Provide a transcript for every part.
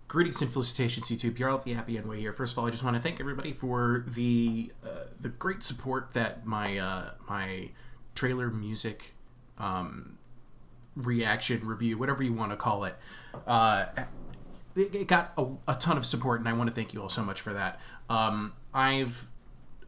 Greetings and felicitations, YouTube. You're all the happy and way here. First of all, I just want to thank everybody for the great support that my trailer music reaction review, whatever you want to call it, it got a ton of support, and I want to thank you all so much for that.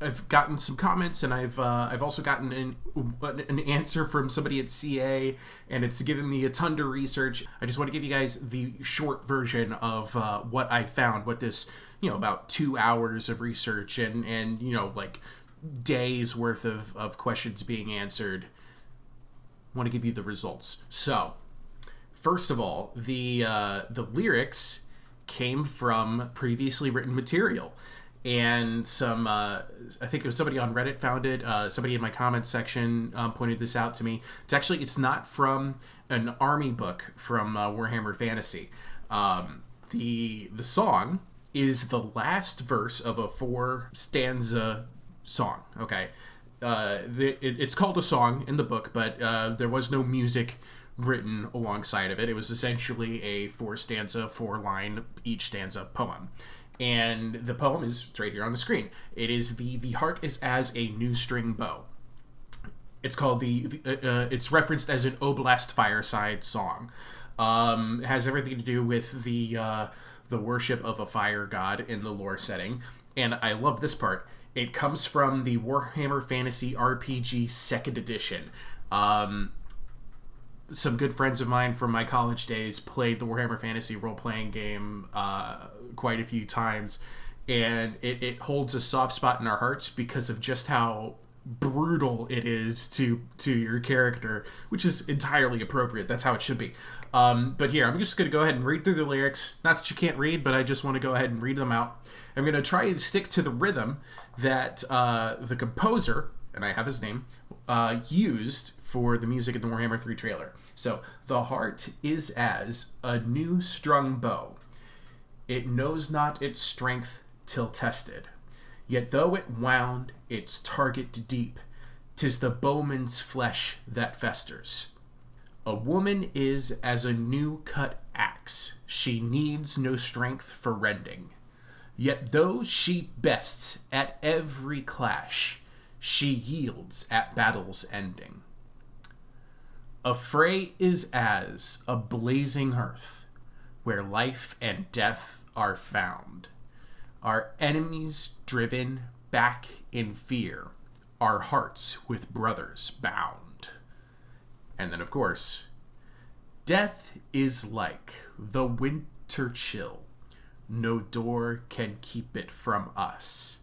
I've gotten some comments, and I've also gotten an answer from somebody at CA, and it's given me a ton to research. I just want to give you guys the short version of what I found, what this, about 2 hours of research and like days worth of questions being answered. I want to give you the results. So, first of all, the lyrics came from previously written material. And some, I think it was somebody on Reddit found it. Somebody in my comments section pointed this out to me. It's not from an army book from Warhammer Fantasy. The song is the last verse of a 4-stanza song. Okay, it's called a song in the book, but there was no music written alongside of it. It was essentially a 4-stanza, 4-line, each stanza poem. And the poem is right here on the screen. It is the heart is as a new string bow. It's called it's referenced as an Oblast Fireside song. It has everything to do with the worship of a fire god in the lore setting. And I love this part. It comes from the Warhammer Fantasy RPG 2nd edition. Some good friends of mine from my college days played the Warhammer Fantasy role-playing game quite a few times, and it holds a soft spot in our hearts because of just how brutal it is to your character, which is entirely appropriate. That's how it should be. But here, I'm just going to go ahead and read through the lyrics. Not that you can't read, but I just want to go ahead and read them out. I'm going to try and stick to the rhythm that the composer, and I have his name, used for the music in the Warhammer 3 trailer. So, the heart is as a new strung bow. It knows not its strength till tested. Yet though it wound its target deep, 'tis the bowman's flesh that festers. A woman is as a new cut axe. She needs no strength for rending. Yet though she bests at every clash, she yields at battle's ending. A fray is as a blazing hearth, where life and death are found. Our enemies driven back in fear, our hearts with brothers bound. And then, of course, death is like the winter chill. No door can keep it from us.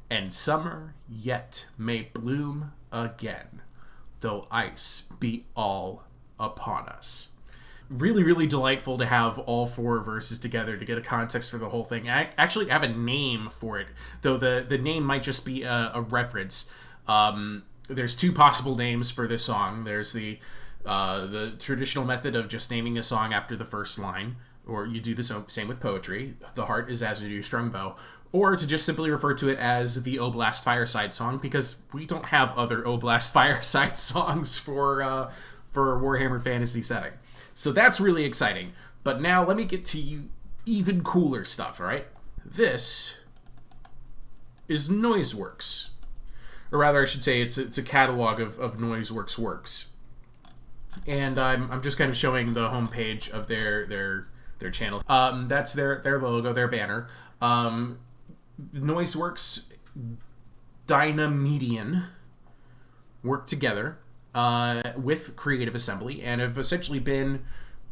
And summer yet may bloom again, though ice be all upon us. Really, really delightful to have all 4 verses together to get a context for the whole thing. I actually have a name for it, though the name might just be a reference. There's 2 possible names for this song. There's the traditional method of just naming a song after the first line, or you do the same with poetry. The heart is as a new strung bow. Or to just simply refer to it as the Oblast Fireside song, because we don't have other Oblast Fireside songs for Warhammer Fantasy setting. So that's really exciting. But now let me get to you even cooler stuff, all right? This is Noiseworks. Or rather, I should say it's a catalog of Noiseworks works. And I'm just kind of showing the homepage of their channel. That's their logo, their banner. Noiseworks, Dynamedian work together with Creative Assembly and have essentially been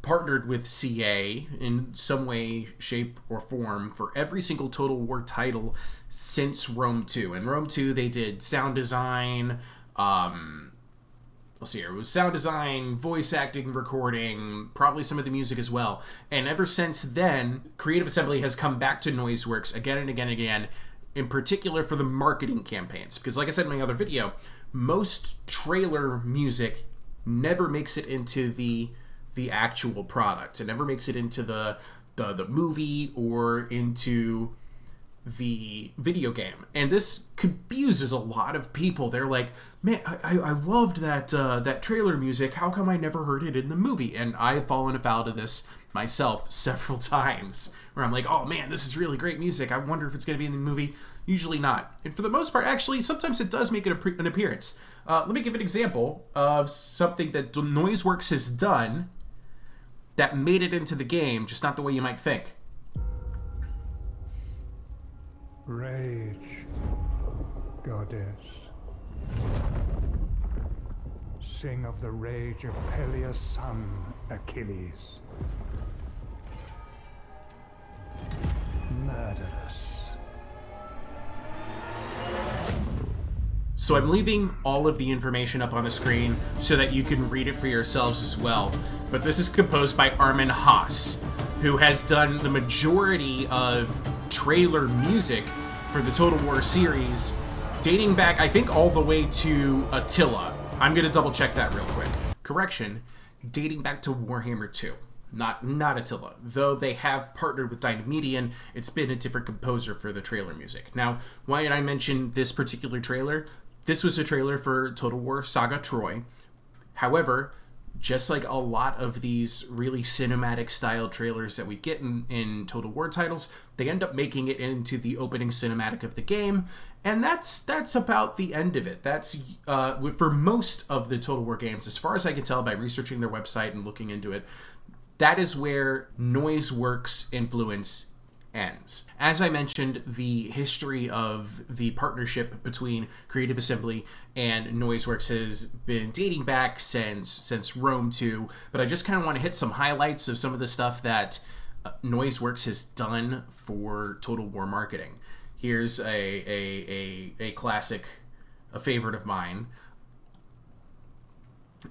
partnered with CA in some way, shape, or form for every single Total War title since Rome 2. In Rome 2, they did sound design, let's see here, it was sound design, voice acting, recording, probably some of the music as well. And ever since then, Creative Assembly has come back to Noiseworks again and again and again, in particular for the marketing campaigns. Because like I said in my other video, most trailer music never makes it into the actual product. It never makes it into the movie or into the video game. And this confuses a lot of people. They're like, man, I loved that trailer music. How come I never heard it in the movie? And I've fallen afoul to this myself several times where I'm like, oh man, this is really great music. I wonder if it's going to be in the movie. Usually not. And for the most part, actually, sometimes it does make an appearance. Let me give an example of something that Noiseworks has done that made it into the game, just not the way you might think. Rage, goddess. Sing of the rage of Peleus' son, Achilles. Murderous. So I'm leaving all of the information up on the screen so that you can read it for yourselves as well. But this is composed by Armin Haas, who has done the majority of trailer music for the Total War series, dating back, I think, all the way to Attila. I'm going to double check that real quick. Correction, dating back to Warhammer 2. Not Attila. Though they have partnered with Dynamedian, it's been a different composer for the trailer music. Now, why did I mention this particular trailer? This was a trailer for Total War Saga Troy. However, just like a lot of these really cinematic style trailers that we get in Total War titles, they end up making it into the opening cinematic of the game, and that's about the end of it. That's for most of the Total War games, as far as I can tell by researching their website and looking into it, that is where Noiseworks' influence ends. As I mentioned, the history of the partnership between Creative Assembly and Noiseworks has been dating back since Rome 2, but I just kind of want to hit some highlights of some of the stuff that Noiseworks has done for Total War marketing. Here's a classic, a favorite of mine.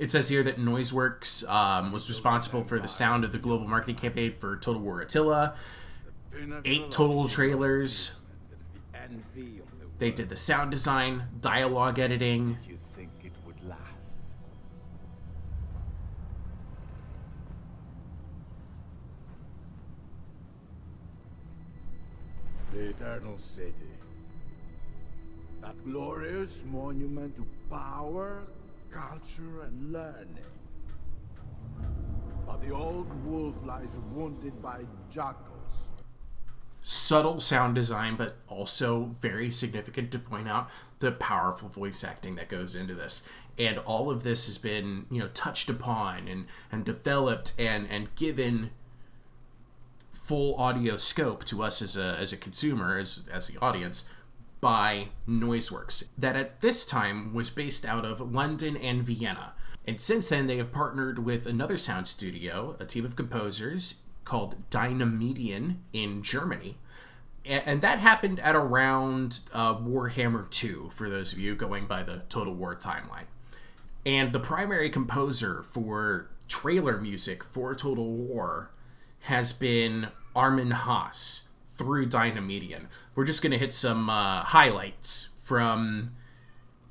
It says here that Noiseworks was responsible for the sound of the global marketing campaign for Total War Attila. 8 total trailers. They did the sound design, dialogue editing. You think it would last? The Eternal City. That glorious monument to power, culture, and learning. But the old wolf lies wounded by jackals. Subtle sound design, but also very significant to point out the powerful voice acting that goes into this. And all of this has been, touched upon and developed and given full audio scope to us as a consumer, as the audience, by Noiseworks, that at this time was based out of London and Vienna. And since then, they have partnered with another sound studio, a team of composers called Dynamedian in Germany. And that happened at around Warhammer 2, for those of you going by the Total War timeline. And the primary composer for trailer music for Total War has been Armin Haas through Dynamedian. We're just going to hit some highlights from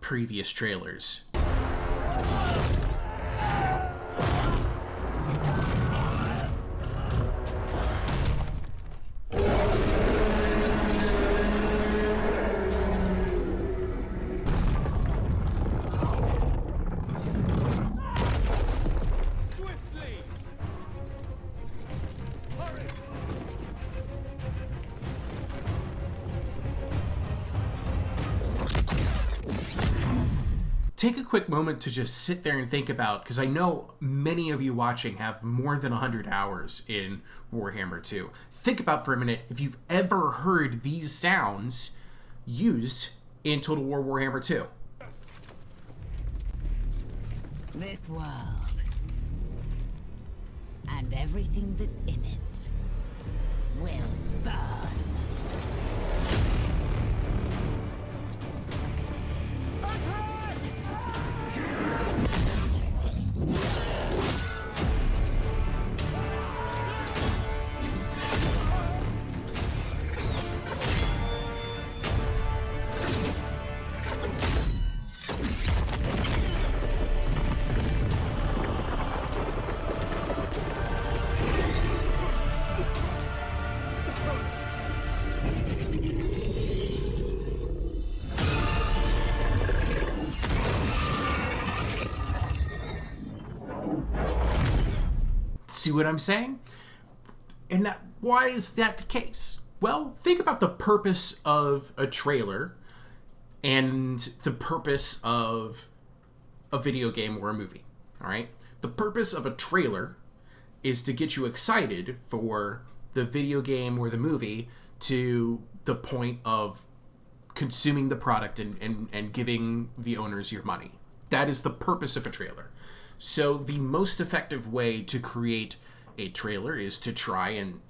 previous trailers. Take a quick moment to just sit there and think about, because I know many of you watching have more than 100 hours in Warhammer 2. Think about for a minute if you've ever heard these sounds used in Total War Warhammer 2. This world and everything that's in it will burn. See what I'm saying? And why is that the case? Well, think about the purpose of a trailer and the purpose of a video game or a movie, all right? The purpose of a trailer is to get you excited for the video game or the movie to the point of consuming the product and giving the owners your money. That is the purpose of a trailer. So the most effective way to create a trailer is to try and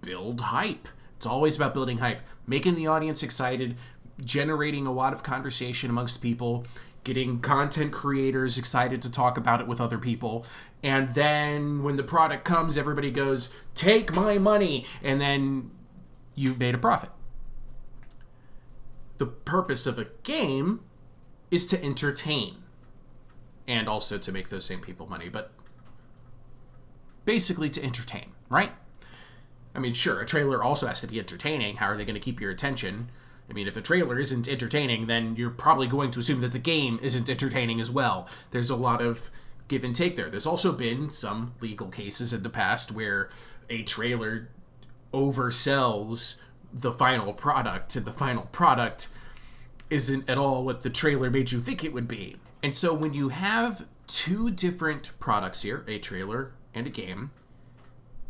build hype. It's always about building hype, making the audience excited, generating a lot of conversation amongst people, getting content creators excited to talk about it with other people. And then when the product comes, everybody goes, "Take my money," and then you've made a profit. The purpose of a game is to entertain and also to make those same people money, but basically to entertain, right? I mean, sure, a trailer also has to be entertaining. How are they going to keep your attention? I mean, if a trailer isn't entertaining, then you're probably going to assume that the game isn't entertaining as well. There's a lot of give and take there. There's also been some legal cases in the past where a trailer oversells the final product, and the final product isn't at all what the trailer made you think it would be. And so when you have two different products here, a trailer and a game,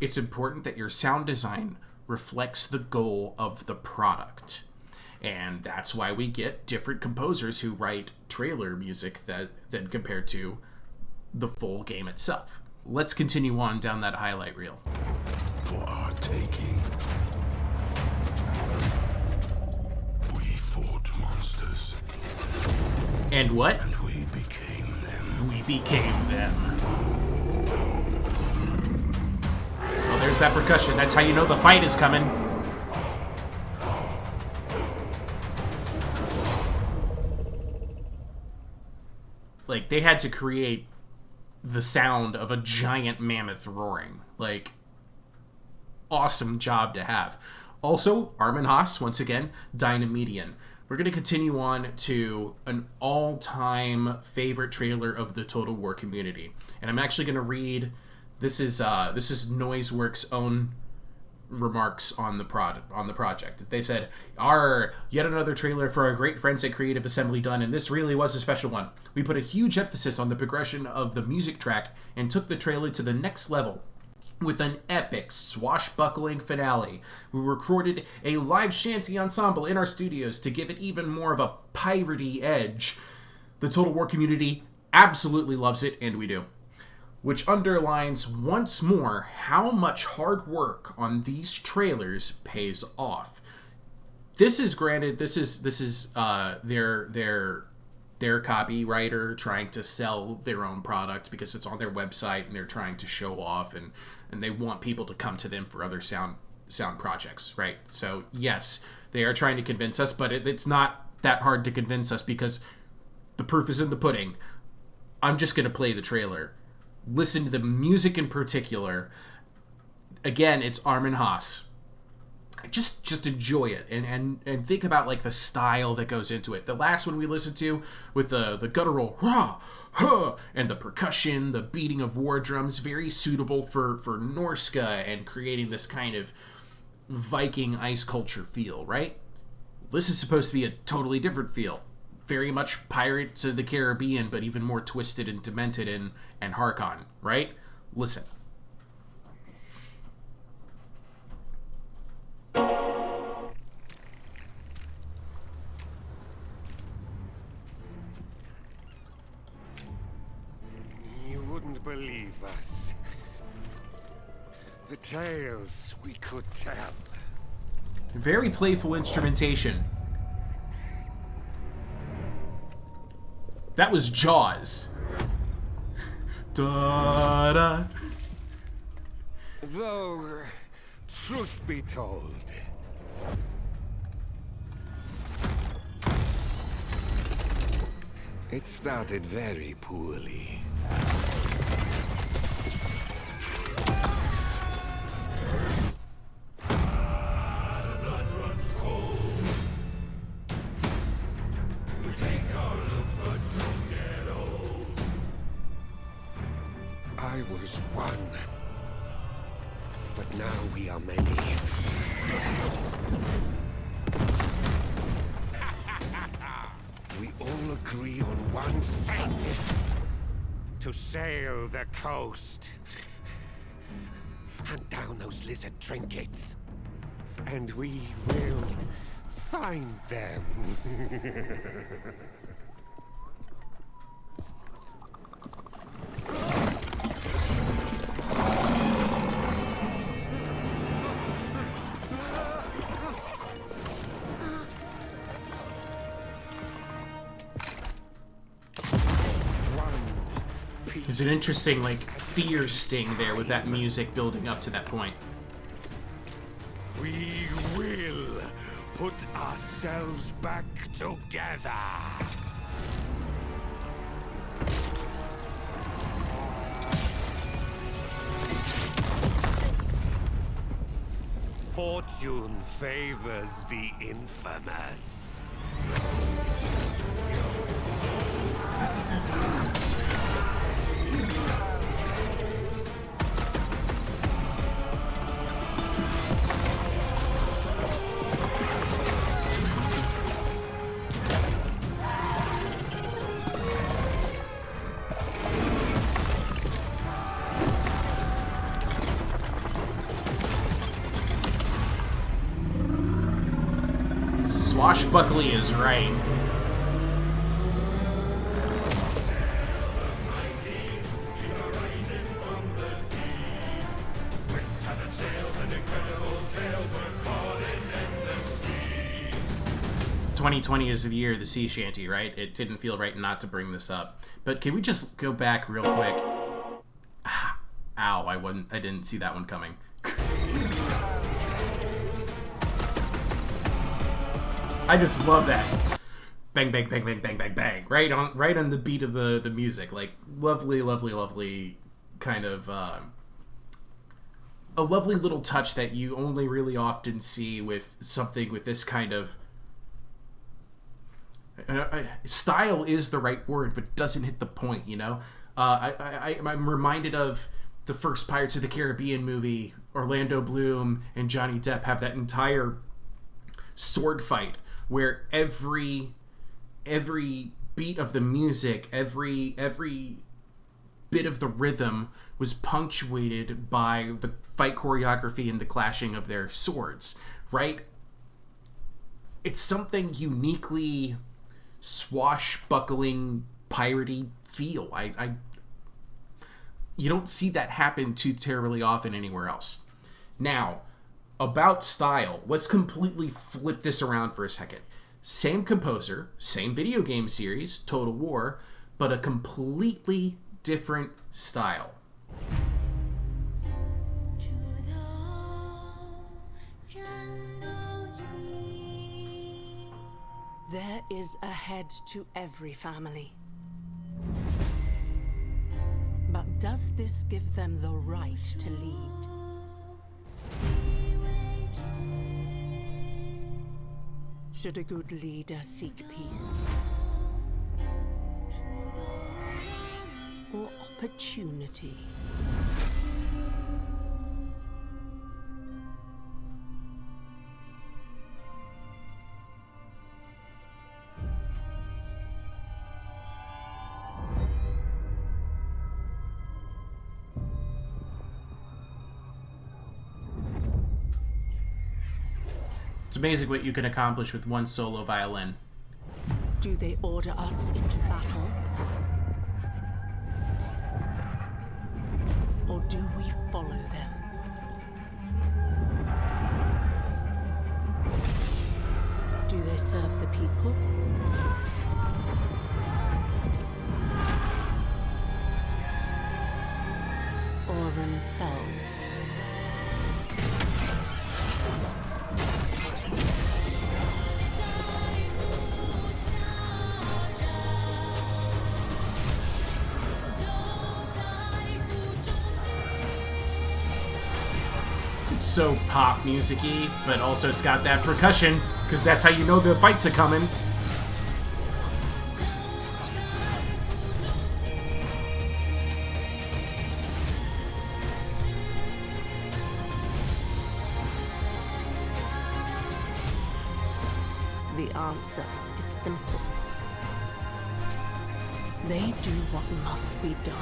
it's important that your sound design reflects the goal of the product. And that's why we get different composers who write trailer music than compared to the full game itself. Let's continue on down that highlight reel. For our taking, we fought monsters. And what? And we became them. We became them. Well, there's that percussion. That's how you know the fight is coming. Like, they had to create the sound of a giant mammoth roaring. Like, awesome job to have. Also, Armin Haas, once again, Dynamedian. We're going to continue on to an all-time favorite trailer of the Total War community. And I'm actually going to read... This is Noiseworks' own remarks on the project. They said, yet another trailer for our great friends at Creative Assembly done, and this really was a special one. We put a huge emphasis on the progression of the music track and took the trailer to the next level with an epic, swashbuckling finale. We recorded a live shanty ensemble in our studios to give it even more of a piratey edge. The Total War community absolutely loves it, and we do. Which underlines once more how much hard work on these trailers pays off. This is granted. This is their copywriter trying to sell their own products because it's on their website and they're trying to show off and they want people to come to them for other sound projects, right? So yes, they are trying to convince us, but it's not that hard to convince us because the proof is in the pudding. I'm just gonna play the trailer. Listen to the music in particular. Again, it's Armin Haas. Just enjoy it and think about like the style that goes into it. The last one we listened to with the guttural rah, huh, and the percussion, the beating of war drums, very suitable for Norska and creating this kind of Viking ice culture feel, right? This is supposed to be a totally different feel. Very much Pirates of the Caribbean, but even more twisted and demented and Harkon, right? Listen. You wouldn't believe us. The tales we could tell. Very playful instrumentation. That was Jaws. Da-da. Though, truth be told, it started very poorly. I was one, but but now we are many. We all agree on one thing. To sail the coast. Hunt down those lizard trinkets. And we will find them. There's an interesting, like, fear sting there with that music building up to that point. We will put ourselves back together. Fortune favors the infamous. Swashbuckly is right. "2020 is the year of the sea shanty," right? It didn't feel right not to bring this up. But can we just go back real quick? Ow, I didn't see that one coming. I just love that. Bang, bang, bang, bang, bang, bang, bang. Right on the beat of the music. Like, lovely, lovely, lovely kind of, a lovely little touch that you only really often see with something with this kind of, style is the right word, but doesn't hit the point, you know? I'm reminded of the first Pirates of the Caribbean movie. Orlando Bloom and Johnny Depp have that entire sword fight where every beat of the music, every bit of the rhythm was punctuated by the fight choreography and the clashing of their swords, right? It's something uniquely swashbuckling, piratey feel. You don't see that happen too terribly often anywhere else. Now, about style, let's completely flip this around for a second. Same composer, same video game series, Total War, but a completely different style. There is a head to every family. But does this give them the right to lead? Should a good leader seek peace? Or opportunity? It's amazing what you can accomplish with one solo violin. Do they order us into battle? Or do we follow them? Do they serve the people? Or themselves? So pop music-y, but also it's got that percussion, because that's how you know the fights are coming. The answer is simple. They do what must be done.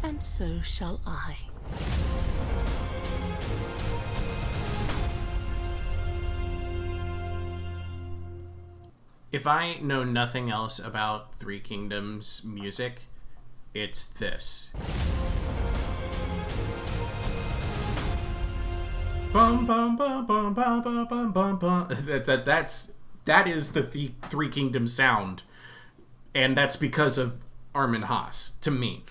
And so shall I. If I know nothing else about Three Kingdoms music, it's this. Bum bum bum bum bum bum bum bum bum. That is the Three Kingdoms sound, and that's because of Armin Haas. To me,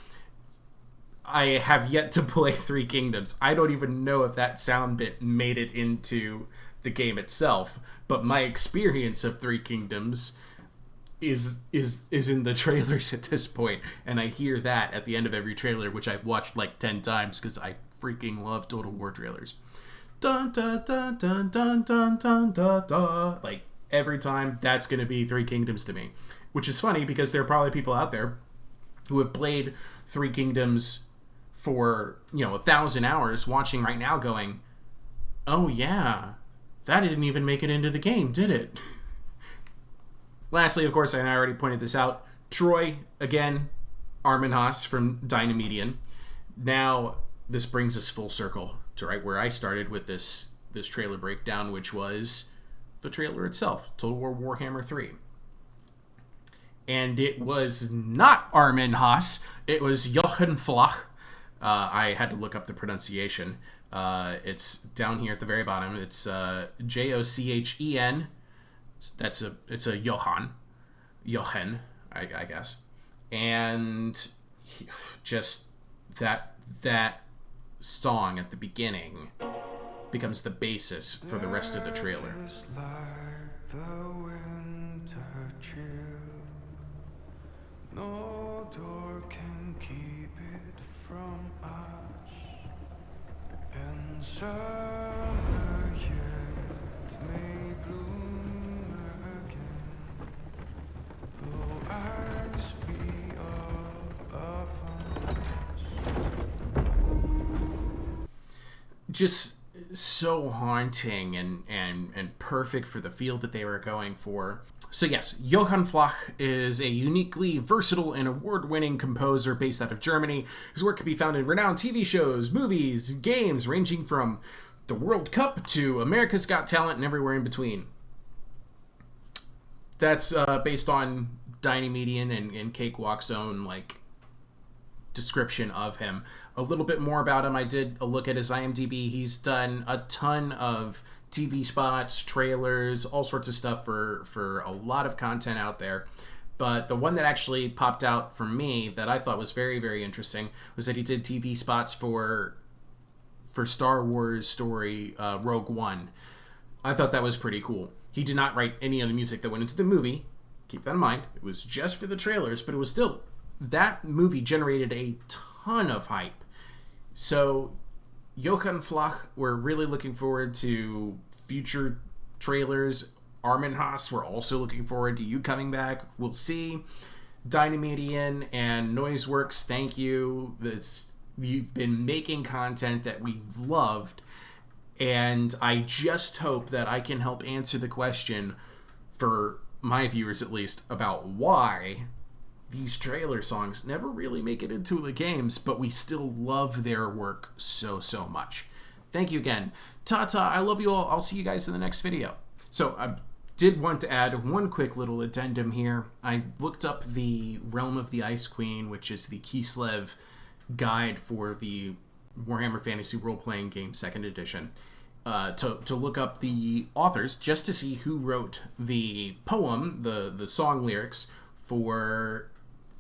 I have yet to play Three Kingdoms. I don't even know if that sound bit made it into the game itself, but my experience of Three Kingdoms is in the trailers at this point, and I hear that at the end of every trailer, which I've watched like 10 times because I freaking love Total War trailers. Dun dun dun dun dun dun dun dun dun. Like every time, that's gonna be Three Kingdoms to me, which is funny because there are probably people out there who have played Three Kingdoms for 1,000 hours watching right now going, oh yeah, that didn't even make it into the game, did it? Lastly, of course, and I already pointed this out, Troy, again, Armin Haas from Dynamedion. Now, this brings us full circle to right where I started with this trailer breakdown, which was the trailer itself, Total War Warhammer 3. And it was not Armin Haas, it was Jochen Flach. I had to look up the pronunciation. It's down here at the very bottom. It's Jochen. It's a Jochen, I guess. And just that song at the beginning becomes the basis for the rest of the trailer. No door can keep it from us. And summer yet may bloom again, though ice be all upon us. Just so haunting and perfect for the feel that they were going for. So yes, Johann Flach is a uniquely versatile and award-winning composer based out of Germany. His work can be found in renowned TV shows, movies, games, ranging from the World Cup to America's Got Talent and everywhere in between. That's based on Dynamedion and Cakewalk's own description of him. A little bit more about him, I did a look at his IMDb. He's done a ton of TV spots, trailers, all sorts of stuff for a lot of content out there. But the one that actually popped out for me that I thought was very, very interesting was that he did TV spots for Star Wars story Rogue One. I thought that was pretty cool. He did not write any of the music that went into the movie. Keep that in mind. It was just for the trailers, but it was still... That movie generated a ton of hype. So... Jochen Flach, we're really looking forward to future trailers. Armin Haas, we're also looking forward to you coming back. We'll see. Dynamedion and Noiseworks, thank you. You've been making content that we've loved, and I just hope that I can help answer the question, for my viewers at least, about why these trailer songs never really make it into the games, but we still love their work so much. Thank you again. Ta-ta, I love you all. I'll see you guys in the next video. So I did want to add one quick little addendum here. I looked up the Realm of the Ice Queen, which is the Kislev guide for the Warhammer Fantasy Role-Playing Game 2nd Edition, to look up the authors, just to see who wrote the poem, the song lyrics, for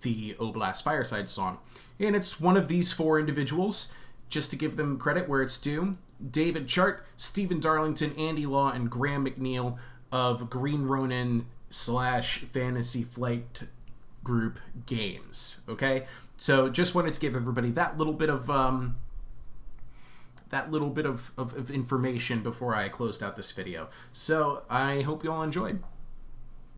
the Oblast Fireside song. And it's one of these four individuals, just to give them credit where it's due. David Chart, Stephen Darlington, Andy Law, and Graham McNeil of Green Ronin / Fantasy Flight Group Games. Okay? So just wanted to give everybody that little bit of information before I closed out this video. So I hope you all enjoyed.